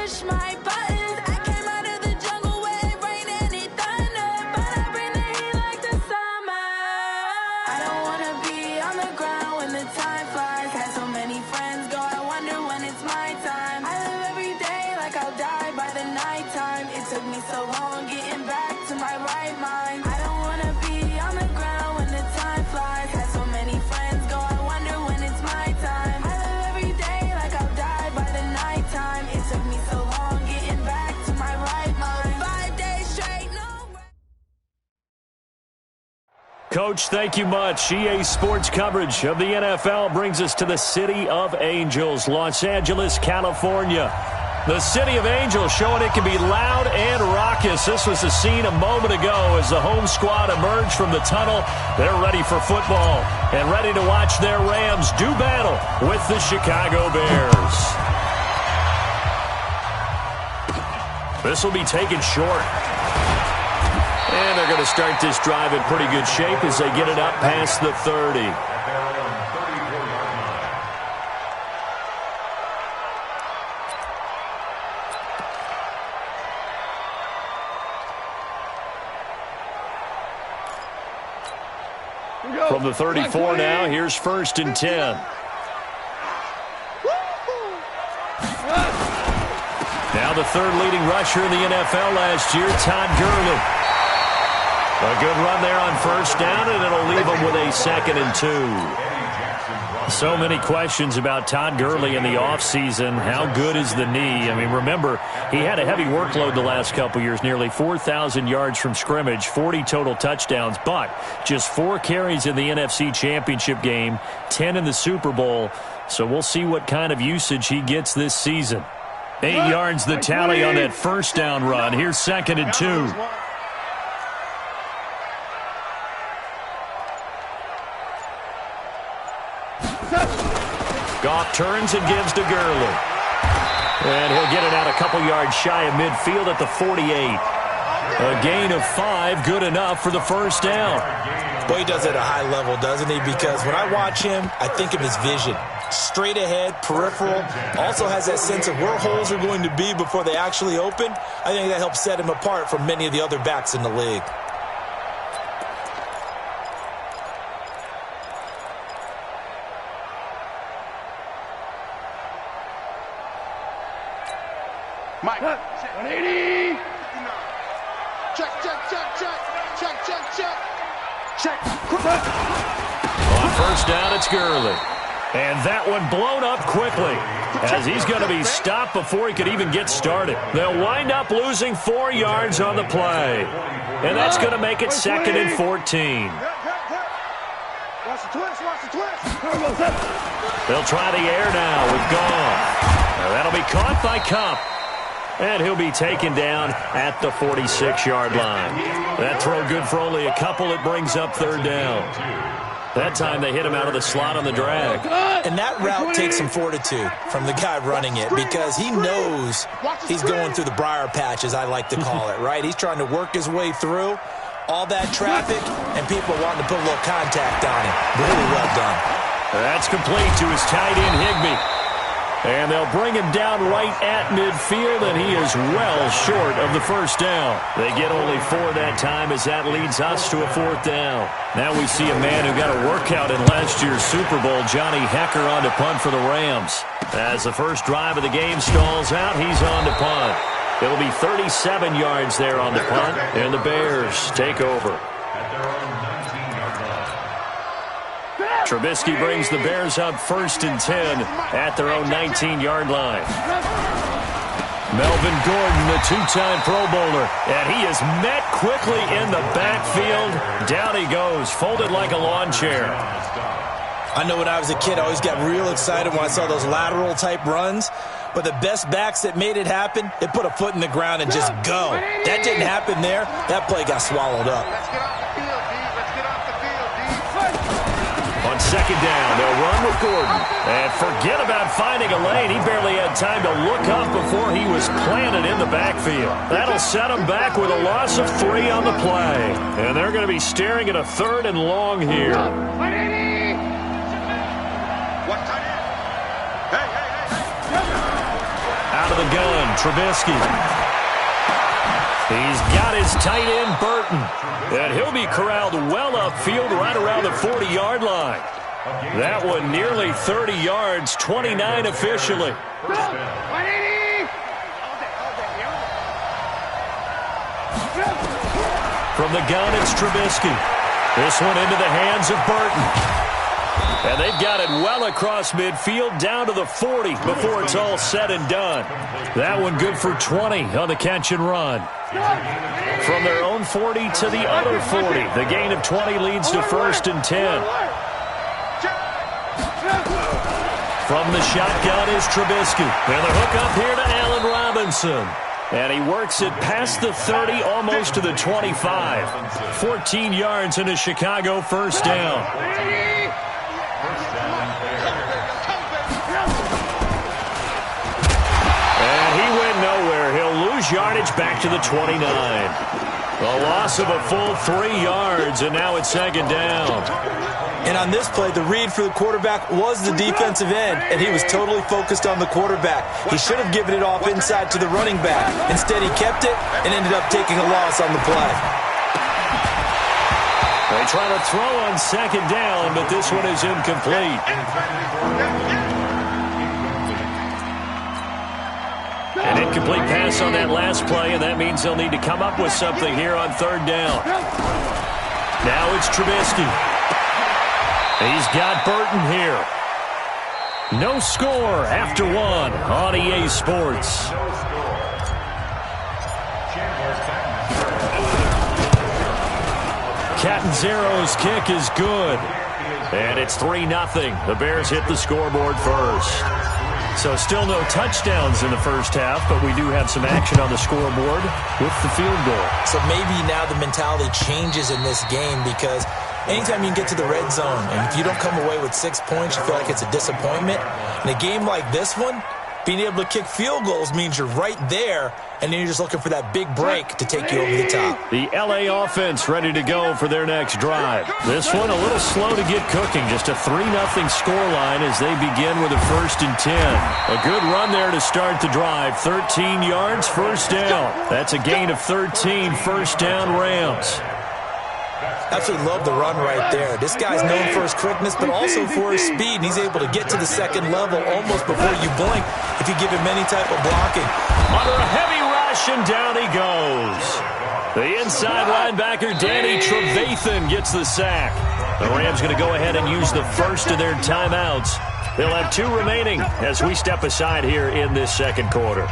push my buttons. I came out of the jungle where it rain and it thunder, but I bring the heat like the summer. I don't wanna be on the ground when the time flies. Had so many friends go, I wonder when it's my time. I live every day like I'll die by the nighttime. It took me so long getting back to my right mind. I don't wanna be on the ground when the time flies. Had so many friends go, I wonder when it's my time. I live every day like I'll die by the nighttime. It took me so long getting back to my right mind. 5 days straight, no. Coach, thank you much. EA Sports coverage of the NFL brings us to the City of Angels, Los Angeles, California. The City of Angels showing it can be loud and raucous. This was the scene a moment ago as the home squad emerged from the tunnel. They're ready for football and ready to watch their Rams do battle with the Chicago Bears. This will be taken short. And they're going to start this drive in pretty good shape as they get it up past the 30. From the 34 now, here's 1st and 10. Now the third leading rusher in the NFL last year, Todd Gurley. A good run there on 1st down, and it'll leave them with a 2nd and 2. So many questions about Todd Gurley in the offseason. How good is the knee? I mean, remember, he had a heavy workload the last couple years, nearly 4,000 yards from scrimmage, 40 total touchdowns, but just 4 carries in the NFC Championship game, 10 in the Super Bowl. So we'll see what kind of usage he gets this season. 8 yards the tally on that 1st down run. Here's 2nd and 2. Goff turns and gives to Gurley. And he'll get it out a couple yards shy of midfield at the 48. A gain of 5, good enough for the 1st down. Well, he does it at a high level, doesn't he? Because when I watch him, I think of his vision. Straight ahead, peripheral. Also has that sense of where holes are going to be before they actually open. I think that helps set him apart from many of the other backs in the league. Mike, 180. Check, check, check, check, check, check, check, check. On 1st down, it's Gurley. And that one blown up quickly as he's going to be stopped before he could even get started. They'll wind up losing 4 yards on the play. And that's going to make it 2nd and 14. Watch the twist, watch the twist. They'll try the air now with Goff. Now that'll be caught by Kupp. And he'll be taken down at the 46-yard line. That throw good for only a couple. It brings up 3rd down. That time they hit him out of the slot on the drag. And that route takes some fortitude from the guy running it because he knows he's going through the briar patch, as I like to call it, right? He's trying to work his way through all that traffic, and people wanting to put a little contact on him. Really well done. That's complete to his tight end, Higbee. And they'll bring him down right at midfield, and he is well short of the 1st down. They get only 4 that time as that leads us to a 4th down. Now we see a man who got a workout in last year's Super Bowl, Johnny Hecker, on to punt for the Rams. As the first drive of the game stalls out, he's on to punt. It'll be 37 yards there on the punt, and the Bears take over. Trubisky brings the Bears up 1st and 10 at their own 19-yard line. Melvin Gordon, the 2-time Pro Bowler, and he is met quickly in the backfield. Down he goes, folded like a lawn chair. I know when I was a kid, I always got real excited when I saw those lateral-type runs. But the best backs that made it happen, they put a foot in the ground and just go. That didn't happen there. That play got swallowed up. Let's get off the field, D. Let's get off the field, D. On 2nd down, they'll run with Gordon. And forget about finding a lane. He barely had time to look up before he was planted in the backfield. That'll set him back with a loss of 3 on the play. And they're going to be staring at a 3rd and long here. What tight end? Hey, hey, hey. Out of the gun, Trubisky. He's got his tight end, Burton. And he'll be corralled well upfield right around the 40-yard line. That one nearly 30 yards, 29 officially. From the gun, it's Trubisky. This one into the hands of Burton. And they've got it well across midfield, down to the 40 before it's all said and done. That one good for 20 on the catch and run. From their own 40 to the other 40. The gain of 20 leads to 1st and 10. From the shotgun is Trubisky. And the hook up here to Allen Robinson. And he works it past the 30, almost to the 25. 14 yards and a Chicago first down. And he went nowhere. He'll lose yardage back to the 29. A loss of a full 3 yards, and now it's 2nd down. And on this play, the read for the quarterback was the defensive end, and he was totally focused on the quarterback. He should have given it off inside to the running back. Instead, he kept it and ended up taking a loss on the play. They try to throw on 2nd down, but this one is incomplete. An incomplete pass on that last play, and that means they'll need to come up with something here on 3rd down. Now it's Trubisky. He's got Burton here. No score after 1 on EA Sports. Catanzaro's kick is good. And it's 3-0. The Bears hit the scoreboard first. So still no touchdowns in the first half, but we do have some action on the scoreboard with the field goal. So maybe now the mentality changes in this game because anytime you can get to the red zone, and if you don't come away with 6 points, you feel like it's a disappointment. In a game like this one, being able to kick field goals means you're right there, and then you're just looking for that big break to take you over the top. The LA offense ready to go for their next drive. This one a little slow to get cooking. Just a 3-0 scoreline as they begin with a 1st and 10. A good run there to start the drive. 13 yards, first down. That's a gain of 13, first down Rams. Absolutely love the run right there. This guy's known for his quickness, but also for his speed. And he's able to get to the 2nd level almost before you blink if you give him any type of blocking. Under a heavy rush, and down he goes. The inside linebacker, Danny Trevathan, gets the sack. The Rams going to go ahead and use the first of their timeouts. They'll have 2 remaining as we step aside here in this 2nd quarter.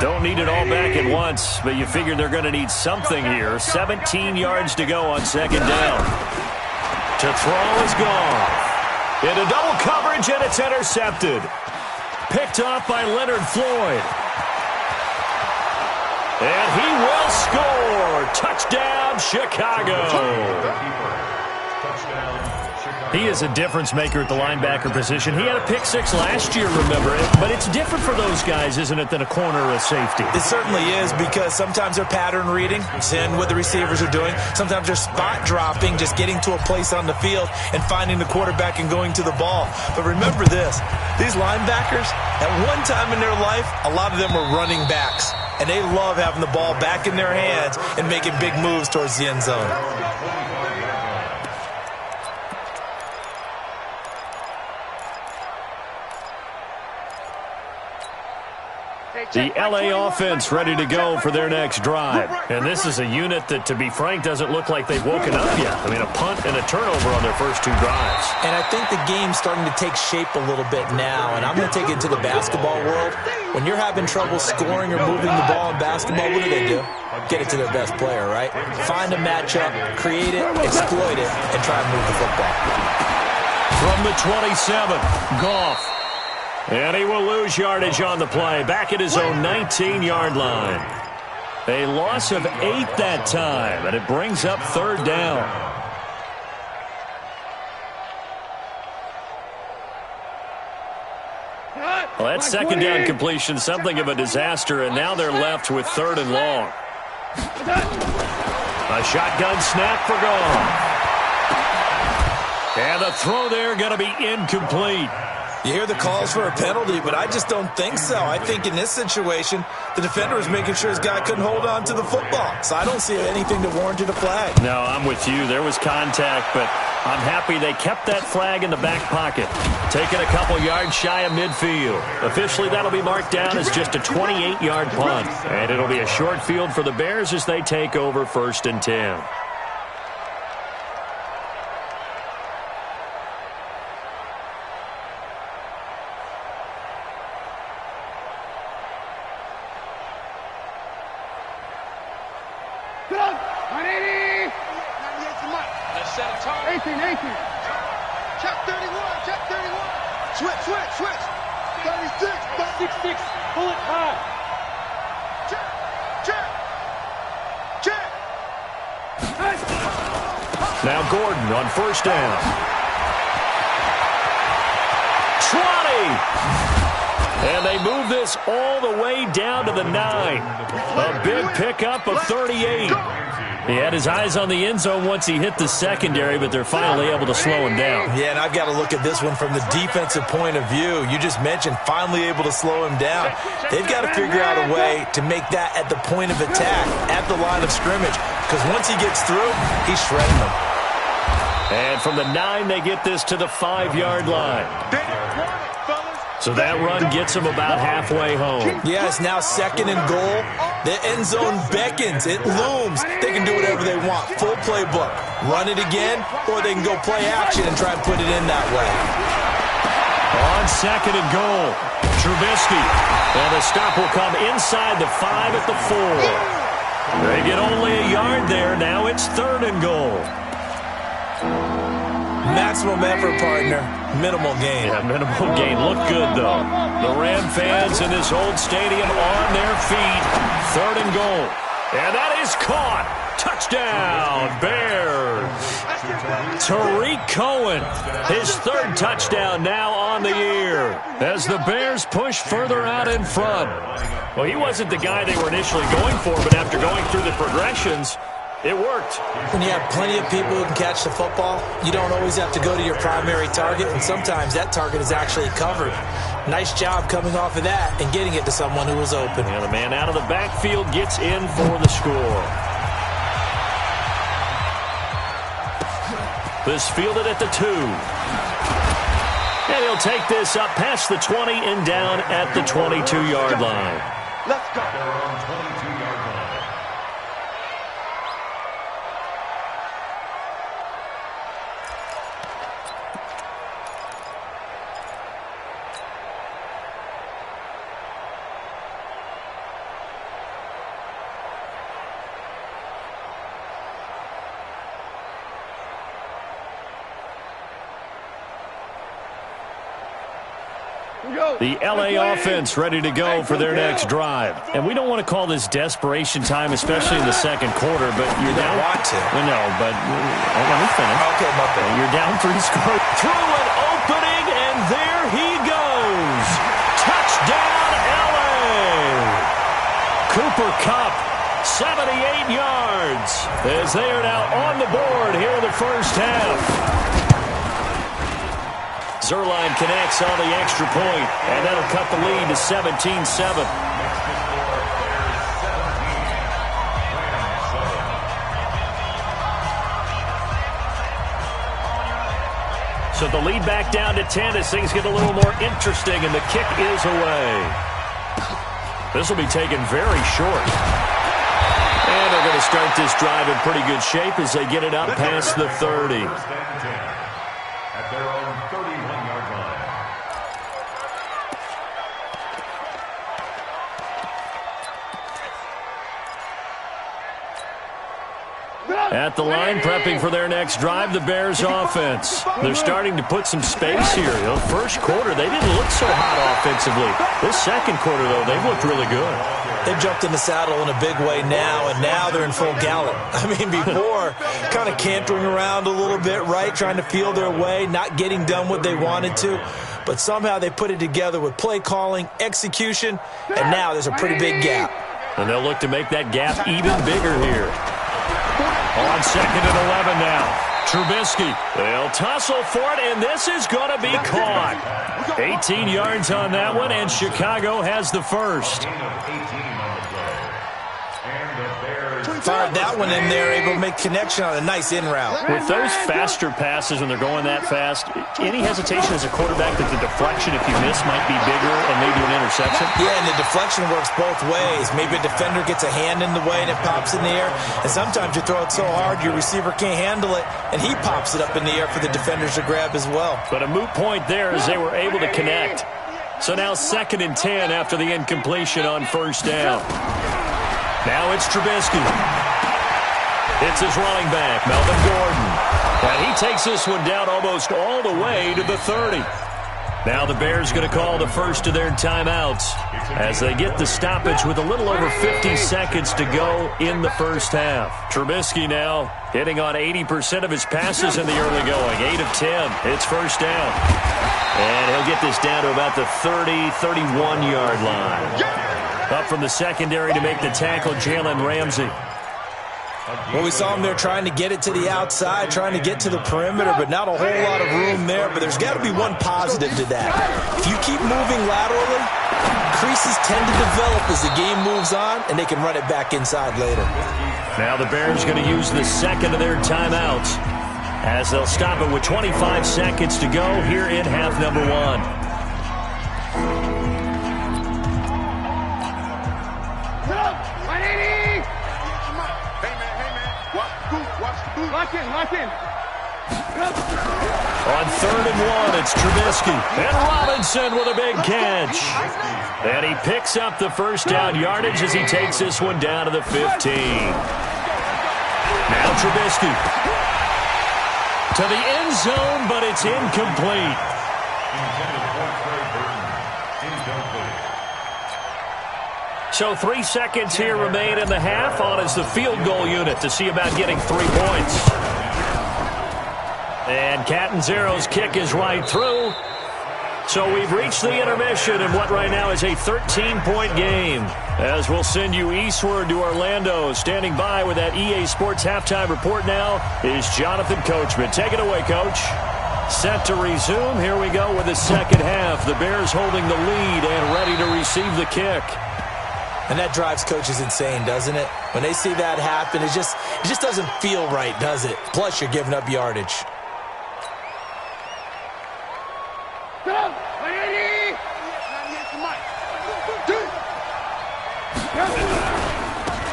Don't need it all back at once, but you figure they're going to need something here. 17 yards to go on 2nd down. To throw is gone. Into double coverage, and it's intercepted. Picked off by Leonard Floyd. And he will score. Touchdown, Chicago. He is a difference maker at the linebacker position. He had a pick 6 last year, remember it. But it's different for those guys, isn't it, than a corner or a safety? It certainly is, because sometimes they're pattern reading, seeing what the receivers are doing. Sometimes they're spot dropping, just getting to a place on the field and finding the quarterback and going to the ball. But remember this, these linebackers, at one time in their life, a lot of them were running backs. And they love having the ball back in their hands and making big moves towards the end zone. The LA offense ready to go for their next drive. And this is a unit that, to be frank, doesn't look like they've woken up yet. I mean, a punt and a turnover on their first 2 drives. And I think the game's starting to take shape a little bit now. And I'm going to take it to the basketball world. When you're having trouble scoring or moving the ball in basketball, what do? Get it to their best player, right? Find a matchup, create it, exploit it, and try and move the football. From the 27, Goff. And he will lose yardage on the play, back at his own 19-yard line. A loss of 8 that time, and it brings up 3rd down. Well, that 2nd down completion, something of a disaster, and now they're left with 3rd and long. A shotgun snap for Goff. And the throw there going to be incomplete. You hear the calls for a penalty, but I just don't think so. I think in this situation, the defender was making sure his guy couldn't hold on to the football. So I don't see anything that warranted a flag. No, I'm with you. There was contact, but I'm happy they kept that flag in the back pocket. Taking a couple yards shy of midfield. Officially, that'll be marked down as just a 28-yard punt. And it'll be a short field for the Bears as they take over 1st and 10. Check 31, check 31. Switch. 36, 66, pull it high. Check. Now Gordon on 1st down. 20! And they move this all the way down to the 9. A big pickup of 38. He had his eyes on the end zone once he hit the secondary, but they're finally able to slow him down. Yeah, and I've got to look at this one from the defensive point of view. You just mentioned finally able to slow him down. They've got to figure out a way to make that at the point of attack, at the line of scrimmage, because once he gets through, he's shredding them. And from the 9, they get this to the 5-yard line. So that run gets them about halfway home. Yeah, it's now 2nd and goal. The end zone beckons. It looms. They can do whatever they want. Full playbook. Run it again, or they can go play action and try and put it in that way. On 2nd and goal, Trubisky. And the stop will come inside the 5 at the 4. They get only a yard there. Now it's 3rd and goal. Maximum effort, partner. Minimal gain. Yeah, minimal gain. Look good, though. The Ram fans in this old stadium on their feet. 3rd and goal. And that is caught. Touchdown, Bears. Tariq Cohen, his 3rd touchdown now on the year as the Bears push further out in front. Well, he wasn't the guy they were initially going for, but after going through the progressions, it worked. When you have plenty of people who can catch the football, you don't always have to go to your primary target, and sometimes that target is actually covered. Nice job coming off of that and getting it to someone who was open. And the man out of the backfield gets in for the score. This fielded at the 2. And he'll take this up past the 20 and down at the 22-yard line. Let's go. The L.A. offense ready to go for their next drive. And we don't want to call this desperation time, especially in the 2nd quarter, but you're down. Want to. No, but let me finish. Okay, my bad. You're down 3 scores. Through an opening, and there he goes. Touchdown, L.A. Cooper Kupp, 78 yards, as they are now on the board here in the 1st half. Zerline connects on the extra point, and that'll cut the lead to 17-7. So the lead back down to 10 as things get a little more interesting, and the kick is away. This will be taken very short. And they're going to start this drive in pretty good shape as they get it up past the 30. At their own 31-yard line. At the line, prepping for their next drive, the Bears offense. They're starting to put some space here. You know, 1st quarter, they didn't look so hot offensively. This 2nd quarter, though, they've looked really good. They've jumped in the saddle in a big way now, and now they're in full gallop. I mean, before, kind of cantering around a little bit, right, trying to feel their way, not getting done what they wanted to. But somehow they put it together with play calling, execution, and now there's a pretty big gap. And they'll look to make that gap even bigger here. On 2nd and 11 now. Trubisky. They'll tussle for it, and this is going to be caught. 18 yards on that one, and Chicago has the first. Fired that one in there, able to make connection on a nice in route. With those faster passes when they're going that fast, any hesitation as a quarterback that the deflection, if you miss, might be bigger and maybe an interception? Yeah, and the deflection works both ways. Maybe a defender gets a hand in the way and it pops in the air, and sometimes you throw it so hard your receiver can't handle it, and he pops it up in the air for the defenders to grab as well. But a moot point there as they were able to connect. So now 2nd and 10 after the incompletion on first down. Now it's Trubisky. It's his running back, Melvin Gordon. And he takes this one down almost all the way to the 30. Now the Bears going to call the first of their timeouts as they get the stoppage with a little over 50 seconds to go in the first half. Trubisky now hitting on 80% of his passes in the early going. 8 of 10. It's first down. And he'll get this down to about the 30, 31-yard line. Up from the secondary to make the tackle, Jalen Ramsey. Well, we saw him there trying to get it to the outside, trying to get to the perimeter, but not a whole lot of room there. But there's got to be one positive to that. If you keep moving laterally, creases tend to develop as the game moves on, and they can run it back inside later. Now the Bears going to use the second of their timeouts as they'll stop it with 25 seconds to go here in half number 1. Lock in. On 3rd and 1, it's Trubisky. And Robinson with a big catch. And he picks up the first down yardage as he takes this one down to the 15. Now Trubisky. To the end zone, but it's incomplete. So 3 seconds here remain in the half on as the field goal unit to see about getting 3 points. And Catanzaro's kick is right through. So we've reached the intermission in what right now is a 13-point game. As we'll send you eastward to Orlando. Standing by with that EA Sports halftime report now is Jonathan Coachman. Take it away, Coach. Set to resume. Here we go with the second half. The Bears holding the lead and ready to receive the kick. And that drives coaches insane, doesn't it? When they see that happen, it just doesn't feel right, does it? Plus, you're giving up yardage.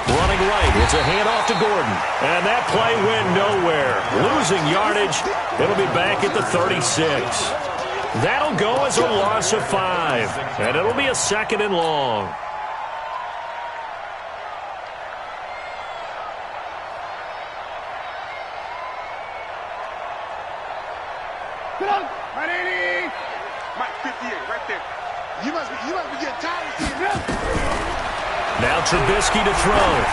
Running right, it's a handoff to Gordon. And that play went nowhere. Losing yardage, it'll be back at the 36. That'll go as a loss of 5. And it'll be a 2nd and long. Now Trubisky to throw.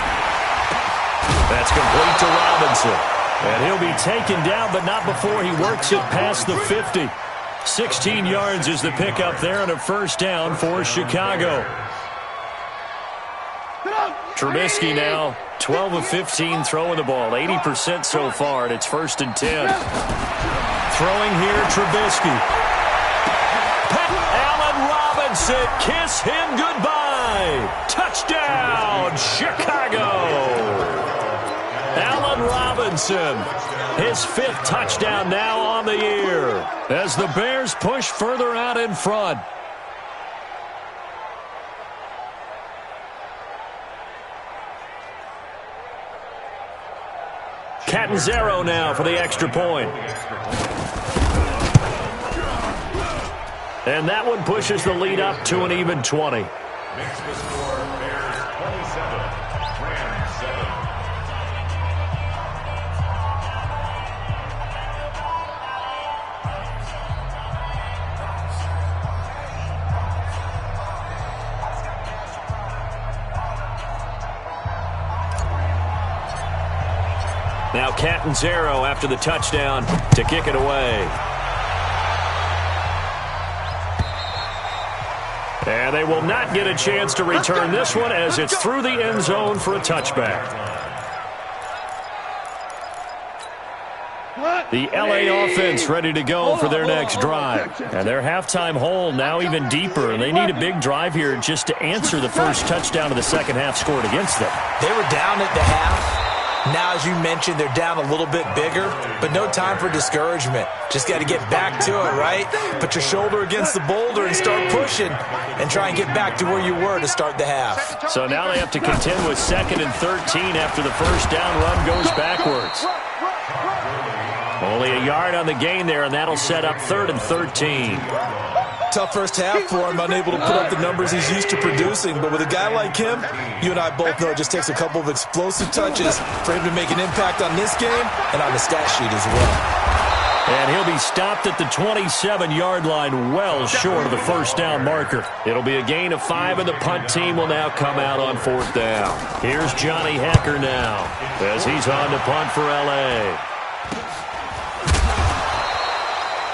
That's complete to Robinson. And he'll be taken down, but not before he works it past the 50. 16 yards is the pickup there on a first down for Chicago. Trubisky now 12 of 15 throwing the ball. 80% so far, and it's 1st and 10. Throwing here, Trubisky. Allen Robinson, kiss him goodbye. Touchdown, Chicago. Allen Robinson, his 5th touchdown now on the year as the Bears push further out in front. Catanzaro now for the extra point. And that one pushes the lead up to an even 20. Makes the score Bears 27, Rams 7. Now Catanzaro after the touchdown to kick it away. And they will not get a chance to return this one as it's through the end zone for a touchback. What? The LA offense ready to go for their next drive. And their halftime hole now even deeper. And they need a big drive here just to answer the first touchdown of the second half scored against them. They were down at the half. Now, as you mentioned, they're down a little bit bigger, but no time for discouragement. Just got to get back to it, right? Put your shoulder against the boulder and start pushing and try and get back to where you were to start the half. So now they have to contend with 2nd and 13 after the first down run goes backwards. Only a yard on the gain there, and that'll set up 3rd and 13. Tough first half for him, unable to put up the numbers he's used to producing. But with a guy like him, you and I both know it just takes a couple of explosive touches for him to make an impact on this game and on the stat sheet as well. And he'll be stopped at the 27-yard line, well short of the first down marker. It'll be a gain of 5, and the punt team will now come out on 4th down. Here's Johnny Hacker now as he's on to punt for L.A.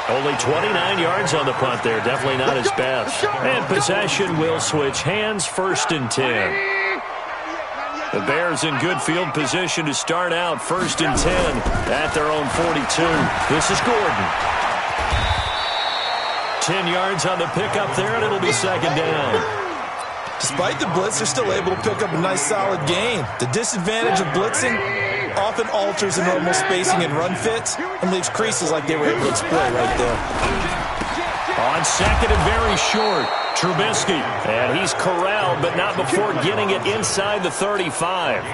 Only 29 yards on the punt there. Definitely not his best. And possession will switch hands, 1st and 10. The Bears in good field position to start out 1st and 10 at their own 42. This is Gordon. 10 yards on the pickup there, and it'll be 2nd down. Despite the blitz, they're still able to pick up a nice solid gain. The disadvantage of blitzing often alters the normal spacing and run fits and leaves creases like they were able to exploit right there. On 2nd and very short, Trubisky. And he's corralled, but not before getting it inside the 35.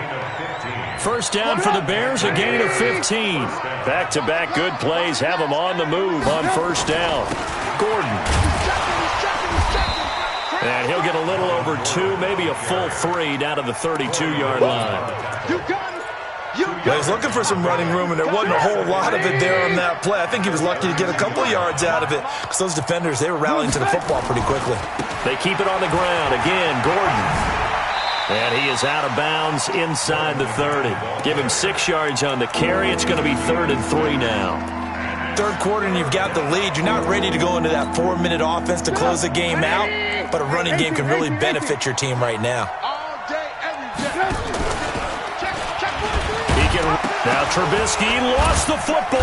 First down for the Bears, a gain of 15. Back-to-back good plays have them on the move on 1st down. Gordon. And he'll get a little over 2, maybe a full 3 down to the 32-yard line. Well, he's looking for some running room, and there wasn't a whole lot of it there on that play. I think he was lucky to get a couple yards out of it because those defenders, they were rallying to the football pretty quickly. They keep it on the ground. Again, Gordon. And he is out of bounds inside the 30. Give him 6 yards on the carry. It's going to be 3rd and 3 now. 3rd quarter, and you've got the lead. You're not ready to go into that 4-minute offense to close the game out, but a running game can really benefit your team right now. Now Trubisky lost the football.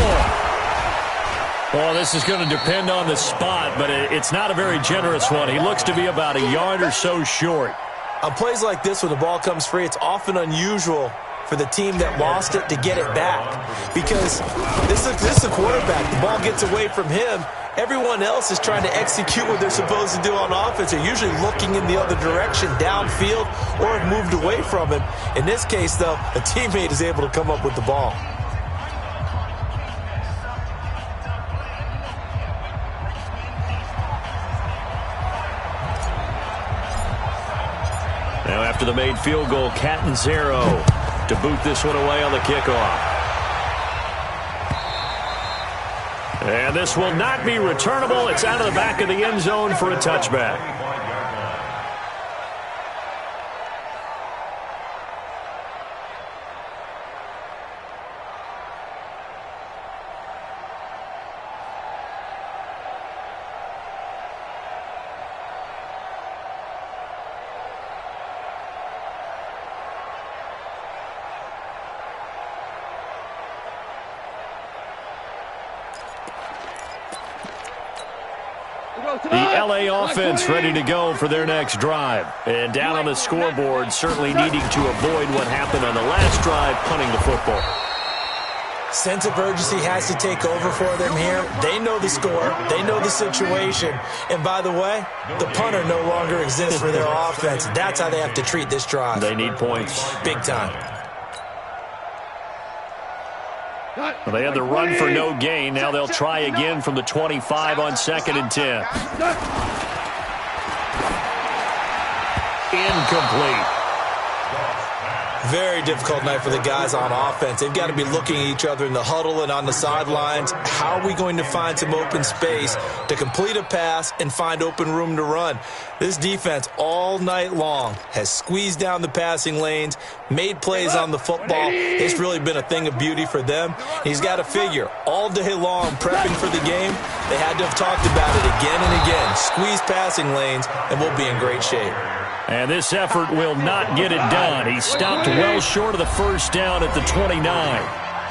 Well, this is going to depend on the spot, but it's not a very generous one. He looks to be about a yard or so short. On plays like this, when the ball comes free, it's often unusual for the team that lost it to get it back. Because this is a quarterback. The ball gets away from him. Everyone else is trying to execute what they're supposed to do on offense. They're usually looking in the other direction, downfield, or have moved away from him. In this case, though, a teammate is able to come up with the ball. Now after the made field goal, Catanzaro to boot this one away on the kickoff. And this will not be returnable. It's out of the back of the end zone for a touchback. The LA offense ready to go for their next drive. And down on the scoreboard, certainly needing to avoid what happened on the last drive, punting the football. Sense of urgency has to take over for them here. They know the score. They know the situation. And by the way, the punter no longer exists for their offense. That's how they have to treat this drive. They need points. Big time. Well, they had the run for no gain. Now they'll try again from the 25 on 2nd and 10. Incomplete. Very difficult night for the guys on offense. They've got to be looking at each other in the huddle and on the sidelines. How are we going to find some open space to complete a pass and find open room to run? This defense all night long has squeezed down the passing lanes, made plays on the football. It's really been a thing of beauty for them. He's got to figure all day long prepping for the game. They had to have talked about it again and again. Squeeze passing lanes and we'll be in great shape. And this effort will not get it done. He stopped well short of the first down at the 29.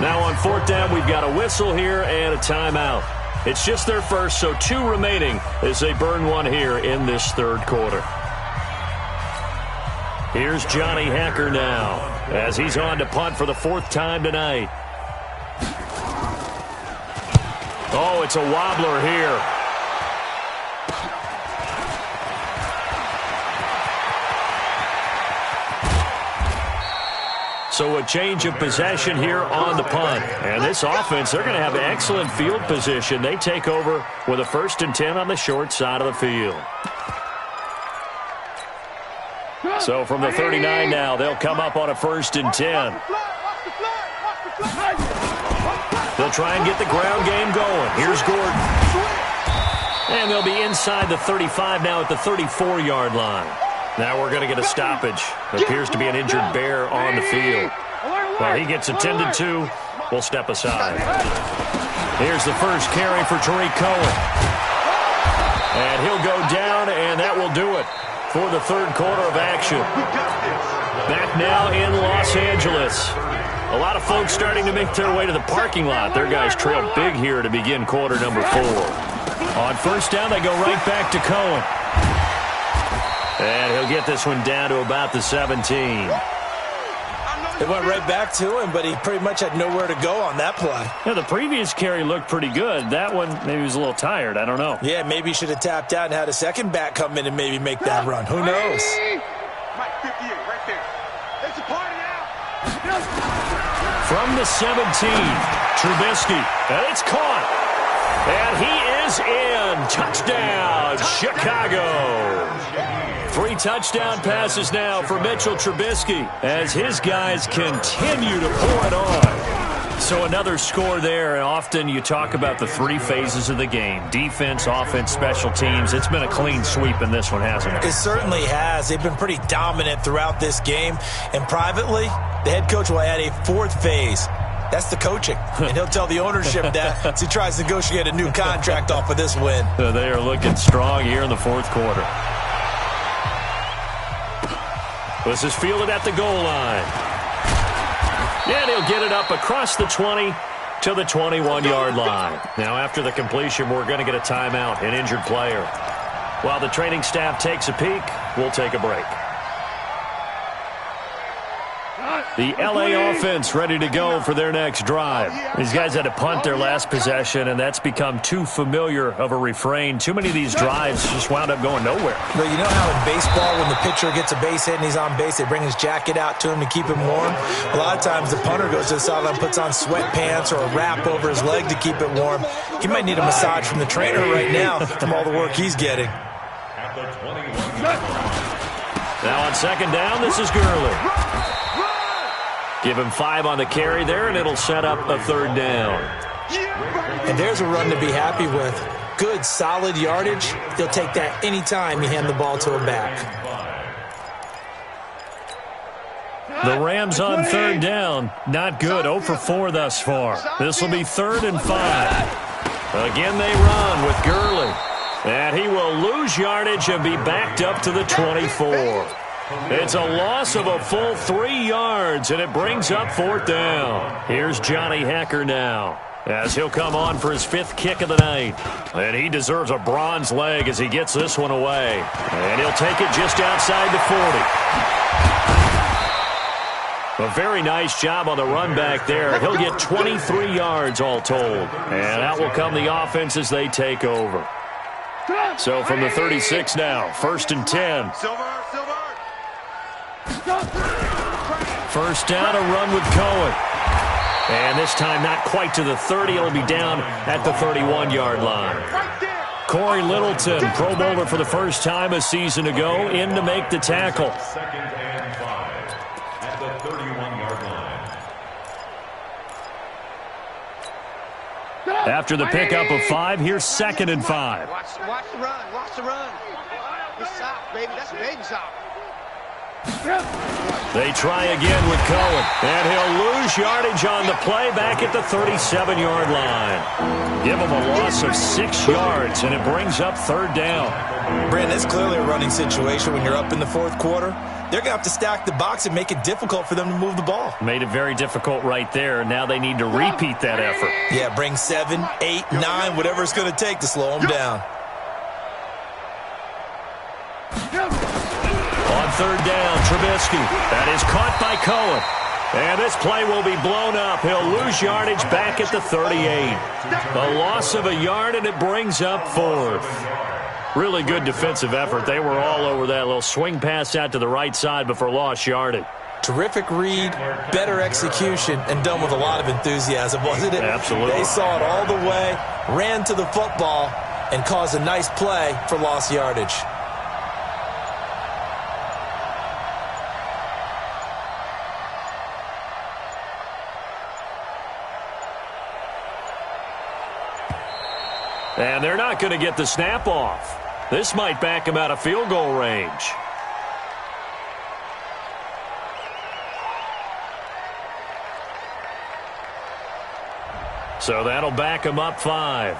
Now on fourth down, we've got a whistle here and a timeout. It's just their first, so 2 remaining as they burn one here in this third quarter. Here's Johnny Hacker now as he's on to punt for the 4th time tonight. Oh, it's a wobbler here. So a change of possession here on the punt. And this offense, they're going to have excellent field position. They take over with a 1st and 10 on the short side of the field. So from the 39 now, they'll come up on a 1st and 10. They'll try and get the ground game going. Here's Gordon. And they'll be inside the 35 now at the 34-yard line. Now we're going to get a stoppage. Appears to be an injured Bear on the field. Well, he gets attended to. We'll step aside. Here's the first carry for Tariq Cohen. And he'll go down, and that will do it for the third quarter of action. Back now in Los Angeles. A lot of folks starting to make their way to the parking lot. Their guys trailed big here to begin quarter number 4. On first down, they go right back to Cohen. And he'll get this one down to about the 17. It went right back to him, but he pretty much had nowhere to go on that play. Yeah, the previous carry looked pretty good. That one, maybe he was a little tired. I don't know. Yeah, maybe he should have tapped out and had a second back come in and maybe make that run. Who knows? Mike 58 right there. It's a party now. From the 17, Trubisky. And it's caught. And he is in. Touchdown, Chicago. 3 touchdown passes now for Mitchell Trubisky as his guys continue to pour it on. So another score there. And often you talk about the 3 phases of the game. Defense, offense, special teams. It's been a clean sweep in this one, hasn't it? It certainly has. They've been pretty dominant throughout this game. And privately, the head coach will add a 4th phase. That's the coaching. And he'll tell the ownership that as he tries to negotiate a new contract off of this win. They are looking strong here in the 4th quarter. This is fielded at the goal line. And he'll get it up across the 20 to the 21-yard line. Now after the completion, we're going to get a timeout, an injured player. While the training staff takes a peek, we'll take a break. The LA offense ready to go for their next drive. These guys had to punt their last possession, and that's become too familiar of a refrain. Too many of these drives just wound up going nowhere. But you know how in baseball, when the pitcher gets a base hit and he's on base, they bring his jacket out to him to keep him warm? A lot of times the punter goes to the sideline, puts on sweatpants or a wrap over his leg to keep it warm. He might need a massage from the trainer right now from all the work he's getting. Now on second down, this is Gurley. Give him 5 on the carry there, and it'll set up a 3rd down. And there's a run to be happy with. Good, solid yardage. He'll take that anytime you hand the ball to him back. The Rams on 3rd down. Not good. 0 for 4 thus far. This will be 3rd and 5. Again, they run with Gurley. And he will lose yardage and be backed up to the 24. It's a loss of a full 3 yards, and it brings up 4th down. Here's Johnny Hacker now, as he'll come on for his 5th kick of the night. And he deserves a bronze leg as he gets this one away. And he'll take it just outside the 40. A very nice job on the run back there. He'll get 23 yards all told. And out will come the offense as they take over. So from the 36 now, 1st and 10. First down, a run with Cohen. And this time not quite to the 30. It'll be down at the 31-yard line. Corey Littleton, Pro Bowler for the first time a season ago, in to make the tackle. 2nd and 5 at the 31-yard line. After the pickup of 5, here's 2nd and 5. Watch the run. Watch the run. It's soft, baby. That's baby soft. They try again with Cohen. And he'll lose yardage on the play back at the 37-yard line. Give him a loss of 6 yards, and it brings up 3rd down. Brandon, it's clearly a running situation when you're up in the 4th quarter. they're going to have to stack the box and make it difficult for them to move the ball. Made it very difficult right there. Now they need to repeat that effort. Yeah, bring 7, 8, 9, whatever it's going to take to slow them down. On third down, Trubisky. That is caught by Cohen. And this play will be blown up. He'll lose yardage back at the 38. A loss of a yard, and it brings up 4th. Really good defensive effort. They were all over that little swing pass out to the right side before lost yardage. Terrific read, better execution, and done with a lot of enthusiasm, wasn't it? Absolutely. They saw it all the way, ran to the football, and caused a nice play for lost yardage. And they're not going to get the snap off. This might back him out of field goal range. So that'll back him up 5.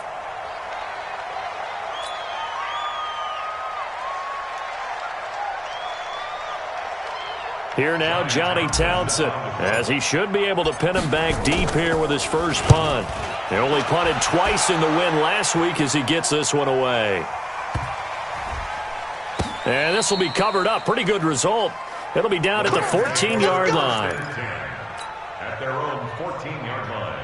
Here now, Johnny Townsend, as he should be able to pin him back deep here with his first punt. He only punted twice in the win last week as he gets this one away. And this will be covered up. Pretty good result. It'll be down at the 14-yard line. At their own 14-yard line.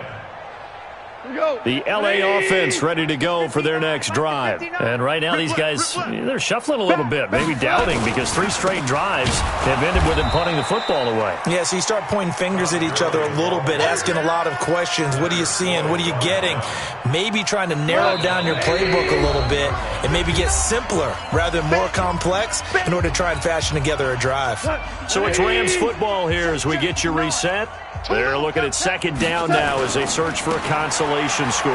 The LA offense ready to go for their next drive. And right now these guys, they're shuffling a little bit, maybe doubting, because 3 straight drives have ended with them punting the football away. Yeah, so you start pointing fingers at each other a little bit, asking a lot of questions. What are you seeing? What are you getting? Maybe trying to narrow down your playbook a little bit and maybe get simpler rather than more complex in order to try and fashion together a drive. So it's Rams football here as we get you reset. They're looking at second down now as they search for a consolation score.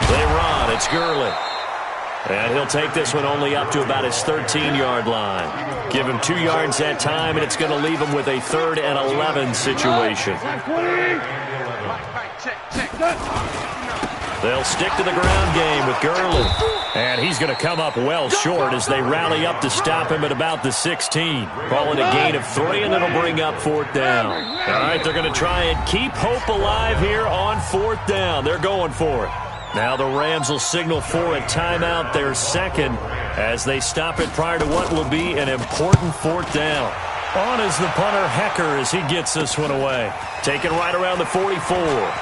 They run. It's Gurley. And he'll take this one only up to about his 13-yard line. Give him 2 yards that time, and it's going to leave him with a 3rd and 11 situation. They'll stick to the ground game with Gurley. And he's going to come up well short as they rally up to stop him at about the 16. Call it a gain of 3, and it'll bring up 4th down. All right, they're going to try and keep hope alive here on 4th down. They're going for it. Now the Rams will signal for a timeout, their second, as they stop it prior to what will be an important 4th down. On is the punter, Hecker, as he gets this one away. Taken right around the 44.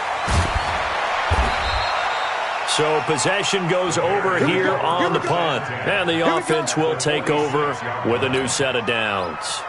So possession goes over here on the punt. And the offense will take over with a new set of downs.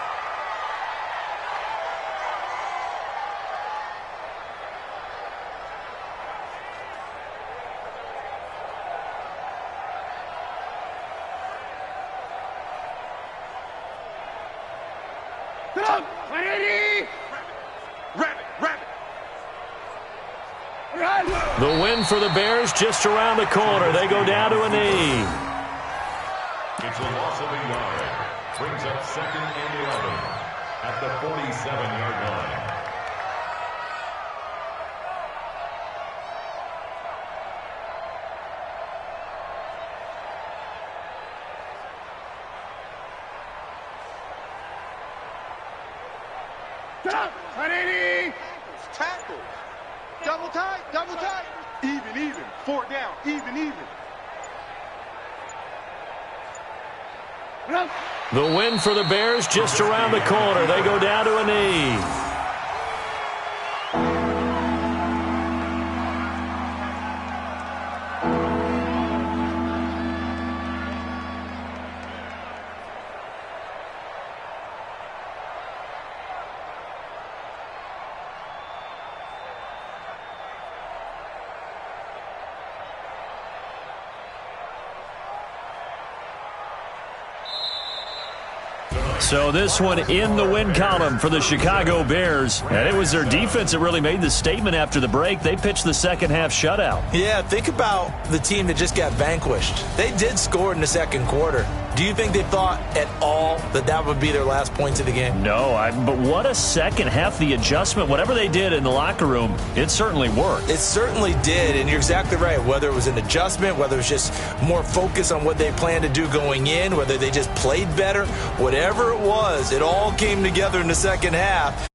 The win for the Bears just around the corner. They go down to a knee. It's a loss of a yard. Brings up 2nd and 11 at the 47-yard line. Tackle. Double tight, double tight. Even. 4 down, even. The win for the Bears just around the corner. They go down to a knee. So this one in the win column for the Chicago Bears. And it was their defense that really made the statement after the break. They pitched the second half shutout. Yeah, think about the team that just got vanquished. They did score in the second quarter. Do you think they thought at all that that would be their last points of the game? No, but what a second half. The adjustment, whatever they did in the locker room, it certainly worked. It certainly did, and you're exactly right. Whether it was an adjustment, whether it was just more focus on what they planned to do going in, whether they just played better, whatever it was, it all came together in the second half.